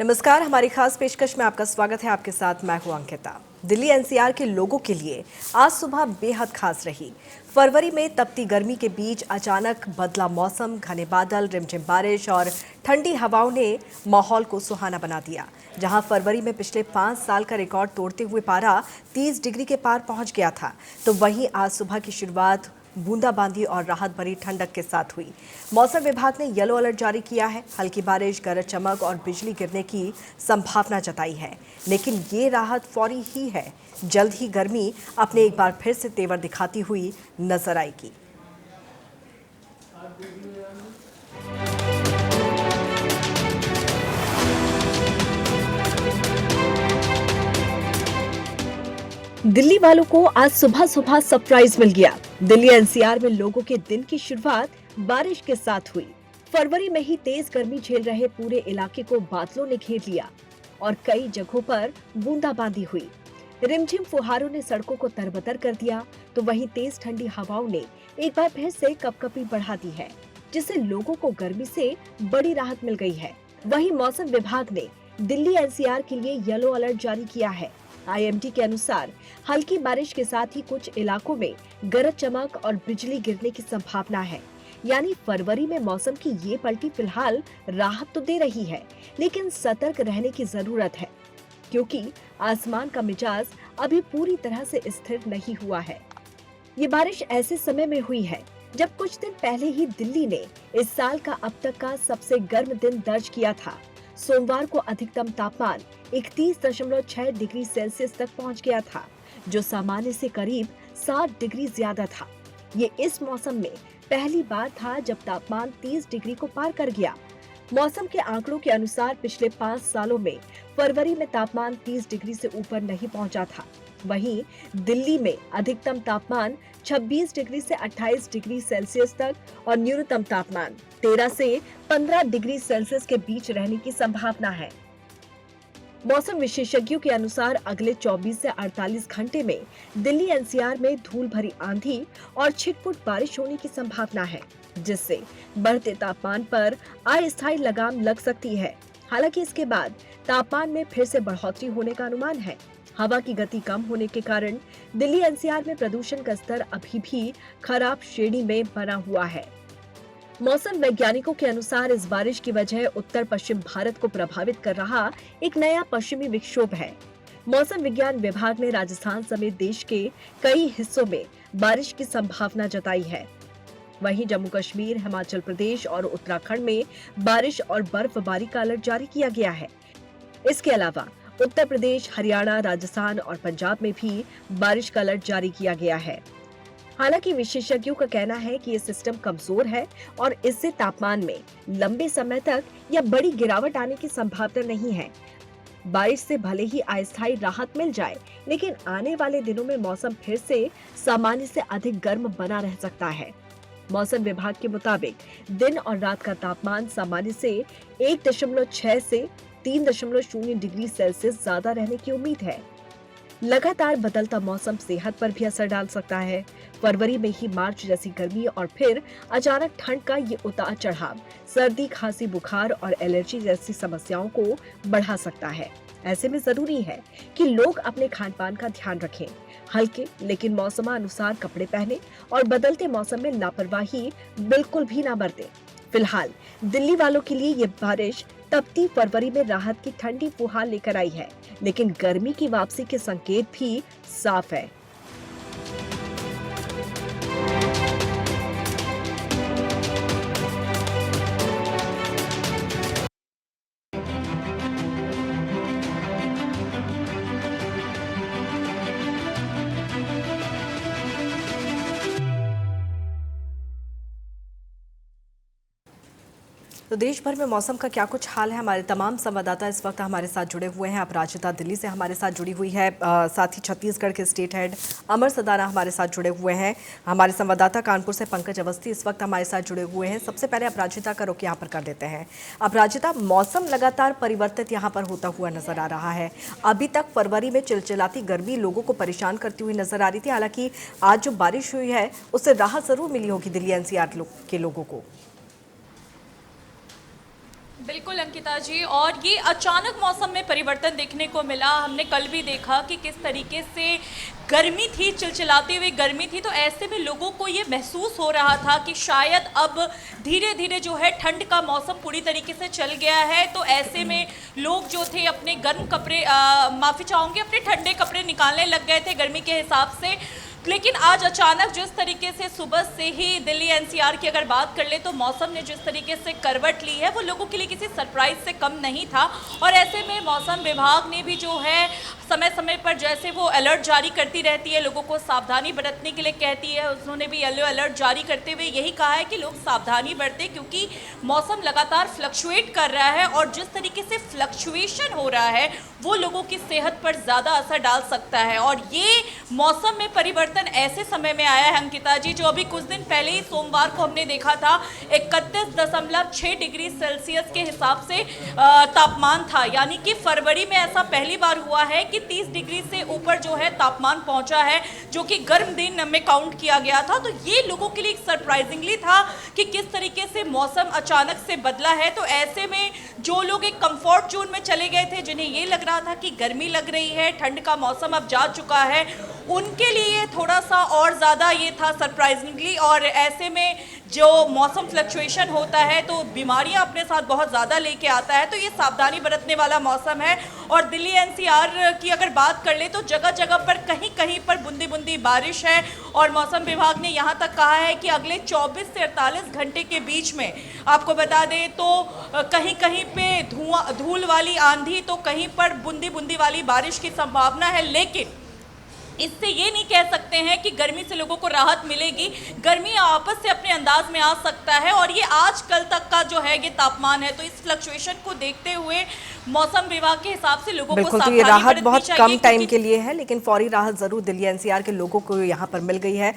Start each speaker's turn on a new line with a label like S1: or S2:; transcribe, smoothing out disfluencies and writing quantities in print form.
S1: नमस्कार, हमारी खास पेशकश में आपका स्वागत है। आपके साथ मैं हूं अंकिता। दिल्ली एनसीआर के लोगों के लिए आज सुबह बेहद खास रही। फरवरी में तपती गर्मी के बीच अचानक बदला मौसम, घने बादल, रिमझिम बारिश और ठंडी हवाओं ने माहौल को सुहाना बना दिया। जहां फरवरी में पिछले 5 साल का रिकॉर्ड तोड़ते हुए पारा 30 डिग्री के पार पहुंच गया था, तो वहीं आज सुबह की शुरुआत बूंदाबांदी और राहत भरी ठंडक के साथ हुई। मौसम विभाग ने येलो अलर्ट जारी किया है। हल्की बारिश, गरज चमक और बिजली गिरने की संभावना जताई है, लेकिन ये राहत फौरी ही है। जल्द ही गर्मी अपने एक बार फिर से तेवर दिखाती हुई नजर आएगी। दिल्ली वालों को आज सुबह सुबह सरप्राइज मिल गया। दिल्ली एनसीआर में लोगों के दिन की शुरुआत बारिश के साथ हुई। फरवरी में ही तेज गर्मी झेल रहे पूरे इलाके को बादलों ने घेर लिया और कई जगहों पर बूंदाबांदी हुई। रिमझिम फुहारों ने सड़कों को तरबतर कर दिया, तो वहीं तेज ठंडी हवाओं ने एक बार फिर से कपकपी बढ़ा दी है, जिससे लोगों को गर्मी से बड़ी राहत मिल गई है। वहीं मौसम विभाग ने दिल्ली एनसीआर के लिए येलो अलर्ट जारी किया है। आईएमडी के अनुसार हल्की बारिश के साथ ही कुछ इलाकों में गरज चमक और बिजली गिरने की संभावना है। यानी फरवरी में मौसम की ये पलटी फिलहाल राहत तो दे रही है, लेकिन सतर्क रहने की जरूरत है, क्योंकि आसमान का मिजाज अभी पूरी तरह से स्थिर नहीं हुआ है। ये बारिश ऐसे समय में हुई है जब कुछ दिन पहले ही दिल्ली ने इस साल का अब तक का सबसे गर्म दिन दर्ज किया था। सोमवार को अधिकतम तापमान 31.6 डिग्री सेल्सियस तक पहुंच गया था, जो सामान्य से करीब 7 डिग्री ज्यादा था। ये इस मौसम में पहली बार था जब तापमान 30 डिग्री को पार कर गया। मौसम के आंकड़ों के अनुसार पिछले 5 सालों में फरवरी में तापमान 30 डिग्री से ऊपर नहीं पहुंचा था। वहीं दिल्ली में अधिकतम तापमान 26 डिग्री से 28 डिग्री सेल्सियस तक और न्यूनतम तापमान 13 से 15 डिग्री सेल्सियस के बीच रहने की संभावना है। मौसम विशेषज्ञों के अनुसार अगले 24 से 48 घंटे में दिल्ली एनसीआर में धूल भरी आंधी और छिटपुट बारिश होने की संभावना है, जिससे बढ़ते तापमान पर अस्थायी लगाम लग सकती है। हालांकि इसके बाद तापमान में फिर से बढ़ोतरी होने का अनुमान है। हवा की गति कम होने के कारण दिल्ली एनसीआर में प्रदूषण का स्तर अभी भी खराब श्रेणी में बना हुआ है। मौसम वैज्ञानिकों के अनुसार इस बारिश की वजह उत्तर पश्चिम भारत को प्रभावित कर रहा एक नया पश्चिमी विक्षोभ है। मौसम विज्ञान विभाग ने राजस्थान समेत देश के कई हिस्सों में बारिश की संभावना जताई है। वहीं जम्मू कश्मीर, हिमाचल प्रदेश और उत्तराखंड में बारिश और बर्फबारी का अलर्ट जारी किया गया है। इसके अलावा उत्तर प्रदेश, हरियाणा, राजस्थान और पंजाब में भी बारिश का अलर्ट जारी किया गया है। हालांकि विशेषज्ञों का कहना है कि ये सिस्टम कमजोर है और इससे तापमान में लंबे समय तक या बड़ी गिरावट आने की संभावना नहीं है। बारिश से भले ही अस्थायी राहत मिल जाए, लेकिन आने वाले दिनों में मौसम फिर से सामान्य से अधिक गर्म बना रह सकता है। मौसम विभाग के मुताबिक दिन और रात का तापमान सामान्य से 1.6 से 3.0 डिग्री सेल्सियस ज्यादा रहने की उम्मीद है। लगातार बदलता मौसम सेहत पर भी असर डाल सकता है। फरवरी में ही मार्च जैसी गर्मी और फिर अचानक ठंड का ये उतार चढ़ाव सर्दी, खांसी, बुखार और एलर्जी जैसी समस्याओं को बढ़ा सकता है। ऐसे में जरूरी है कि लोग अपने खान पान का ध्यान रखें, हल्के लेकिन मौसमानुसार कपड़े पहने और बदलते मौसम में लापरवाही बिल्कुल भी ना बरतें। फिलहाल दिल्ली वालों के लिए ये बारिश तपती फरवरी में राहत की ठंडी फुहार लेकर आई है, लेकिन गर्मी की वापसी के संकेत भी साफ है। तो देश भर में मौसम का क्या कुछ हाल है, हमारे तमाम संवाददाता इस वक्त हमारे साथ जुड़े हुए हैं। अपराजिता दिल्ली से हमारे साथ जुड़ी हुई है, साथ ही छत्तीसगढ़ के स्टेट हेड अमर सदाना हमारे साथ जुड़े हुए हैं। हमारे संवाददाता कानपुर से पंकज अवस्थी इस वक्त हमारे साथ जुड़े हुए हैं। सबसे पहले अपराजिता का रुख यहाँ पर कर देते हैं। अपराजिता, मौसम लगातार परिवर्तित यहाँ पर होता हुआ नजर आ रहा है। अभी तक फरवरी में चिलचिलाती गर्मी लोगों को परेशान करती हुई नजर आ रही थी। हालांकि आज जो बारिश हुई है उससे राहत जरूर मिली होगी दिल्ली एनसीआर के लोगों को।
S2: बिल्कुल अंकिता जी, और ये अचानक मौसम में परिवर्तन देखने को मिला। हमने कल भी देखा कि किस तरीके से गर्मी थी, चिलचिलाती हुई गर्मी थी, तो ऐसे में लोगों को ये महसूस हो रहा था कि शायद अब धीरे धीरे जो है ठंड का मौसम पूरी तरीके से चल गया है। तो ऐसे में लोग जो थे अपने गर्म कपड़े, माफ़ी चाहूँगी, अपने ठंडे कपड़े निकालने लग गए थे गर्मी के हिसाब से। लेकिन आज अचानक जिस तरीके से सुबह से ही दिल्ली एनसीआर की अगर बात कर ले तो मौसम ने जिस तरीके से करवट ली है वो लोगों के लिए किसी सरप्राइज से कम नहीं था। और ऐसे में मौसम विभाग ने भी जो है समय समय पर जैसे वो अलर्ट जारी करती रहती है, लोगों को सावधानी बरतने के लिए कहती है, उन्होंने भी येलो अलर्ट जारी करते हुए यही कहा है कि लोग सावधानी बरतें, क्योंकि मौसम लगातार फ्लक्चुएट कर रहा है और जिस तरीके से फ्लक्चुएशन हो रहा है वो लोगों की सेहत पर ज़्यादा असर डाल सकता है। और ये मौसम में परिवर्तन ऐसे समय में आया है अंकिता जी, जो अभी कुछ दिन पहले ही सोमवार को हमने देखा था 31.6 डिग्री सेल्सियस के हिसाब से तापमान था। यानी कि फरवरी में ऐसा पहली बार हुआ है कि 30 डिग्री से ऊपर जो है तापमान पहुंचा है, जो कि गर्म दिन में काउंट किया गया था। तो ये लोगों के लिए सरप्राइजिंगली था कि किस तरीके से मौसम अचानक से बदला है। तो ऐसे में जो लोग एक कंफर्ट जोन में चले गए थे, जिन्हें ये लग रहा था कि गर्मी लग रही है, ठंड का मौसम अब जा चुका है, उनके लिए थोड़ा सा और ज़्यादा ये था सरप्राइजिंगली। और ऐसे में जो मौसम फ्लक्चुएशन होता है तो बीमारियां अपने साथ बहुत ज़्यादा लेके आता है, तो ये सावधानी बरतने वाला मौसम है। और दिल्ली एनसीआर की अगर बात कर ले तो जगह जगह पर कहीं कहीं पर बूंदी बूंदी बारिश है। और मौसम विभाग ने यहाँ तक कहा है कि अगले 24 से 48 घंटे के बीच में, आपको बता दें तो कहीं कहीं पे धूल वाली आंधी, तो कहीं पर बूंदी बूंदी वाली बारिश की संभावना है। लेकिन इससे ये नहीं कह सकते हैं कि गर्मी से लोगों को राहत मिलेगी। गर्मी आपस से अपने अंदाज में आ सकता है और ये आज कल तक का जो है ये तापमान है। तो इस फ्लक्चुएशन को देखते हुए मौसम विभाग के हिसाब से लोगों को
S3: बिल्कुल, तो
S2: सावधानी
S3: ये राहत
S2: बरतनी
S3: बहुत
S2: चाहिए,
S3: कम टाइम
S2: क्योंकि
S3: के लिए है, लेकिन फौरी राहत जरूर दिल्ली एनसीआर के लोगों को यहाँ पर मिल गई है।